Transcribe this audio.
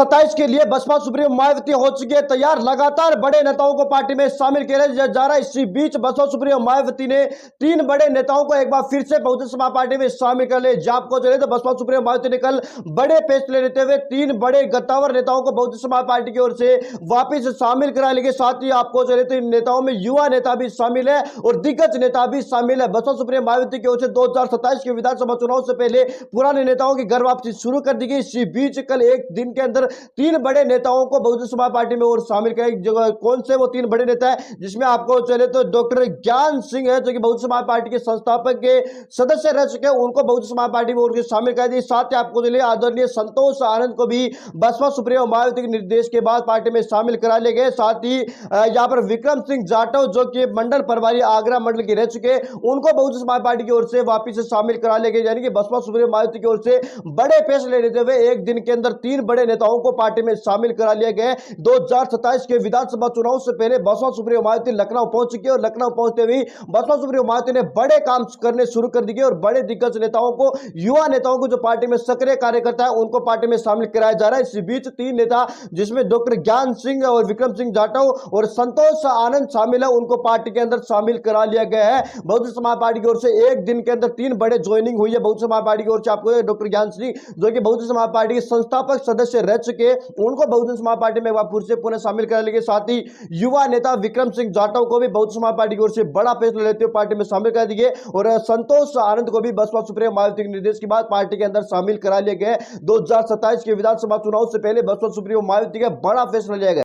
2027 के लिए बसपा सुप्रीमो मायावती हो चुकी है तैयार। लगातार बड़े नेताओं को पार्टी में शामिल किया जा रहा है। इसी बीच बसपा सुप्रीमो मायावती ने 3 बड़े नेताओं को एक बार फिर से बहुजन समाज पार्टी में शामिल कर लिया। आपको चले तो बसपा सुप्रीमो मायावती ने कल बड़े फैसले लेते हुए 3 बड़े गद्दावर नेताओं को बहुजन समाज पार्टी की ओर से वापिस शामिल करा लेंगे। साथ ही आपको चले तो इन नेताओं में युवा नेता भी शामिल है और दिग्गज नेता भी शामिल है। बसपा सुप्रीमो मायावती की ओर से 2027 के विधानसभा चुनाव से पहले पुराने नेताओं की घर वापसी शुरू कर दी गई। इसी बीच कल एक दिन के अंदर 3 बड़े नेताओं को बहुजन समाज पार्टी में और शामिल करें। कौन से वो 3 बड़े नेता है, जिसमें आपको चले तो डॉक्टर ज्ञान सिंह है जो कि बहुजन समाज पार्टी के संस्थापक के सदस्य रह चुके हैं, उनको बहुजन समाज पार्टी में और शामिल कर दिए। साथ ही आपको चलिए आदरणीय संतोष आनंद को भी बसपा सुप्रीमो मायावती के निर्देश के बाद पार्टी में शामिल करा लिए गए। साथ ही यहां पर विक्रम सिंह जाटव जो कि मंडल प्रभारी आगरा मंडल के रह चुके, उनको बहुजन समाज पार्टी की ओर से वापिस शामिल करा लिए गए। यानी कि बसपा सुप्रीमो मायावती की ओर से बड़े फैसले लेते हुए एक दिन के अंदर 3 बड़े नेताओं को पार्टी में शामिल करा लिया गया। 2027 के विधानसभा चुनाव से पहले बसपा सुप्रीमो मायावती लखनऊ पहुंच चुकी है और लखनऊ पहुंचते हुए बसपा सुप्रीमो मायावती ने बड़े काम करने शुरू कर दिए और बड़े दिग्गज नेताओं को, युवा नेताओं को जो पार्टी में सक्रिय कार्यकर्ता है, उनको पार्टी में शामिल कराया जा रहा है। इसी बीच 3 नेता जिसमें डॉक्टर ज्ञान सिंह और विक्रम सिंह जाटव और संतोष आनंद शामिल है, उनको पार्टी के अंदर शामिल करा लिया गया है। बहुजन समाज पार्टी की ओर से एक दिन के अंदर 3 बड़े ज्वाइनिंग हुई है। बहुजन समाज पार्टी की ओर से आपको डॉक्टर ज्ञान सिंह जो कि बहुजन समाज पार्टी के संस्थापक सदस्य रह चुके, उनको बहुजन समाज पार्टी में फिर से पुनः शामिल कर लेंगे। साथ ही युवा नेता विक्रम सिंह जाटव को भी बहुजन समाज पार्टी की ओर से बड़ा फैसला लेते हुए पार्टी में शामिल कर दिए और संतोष आनंद को भी बसपा सुप्रीमो मायावती के निर्देश के बाद पार्टी के अंदर शामिल करा लिया गया। 2027 के विधानसभा चुनाव से पहले बसपा सुप्रीमो मायावती का बड़ा फैसला लिया गया।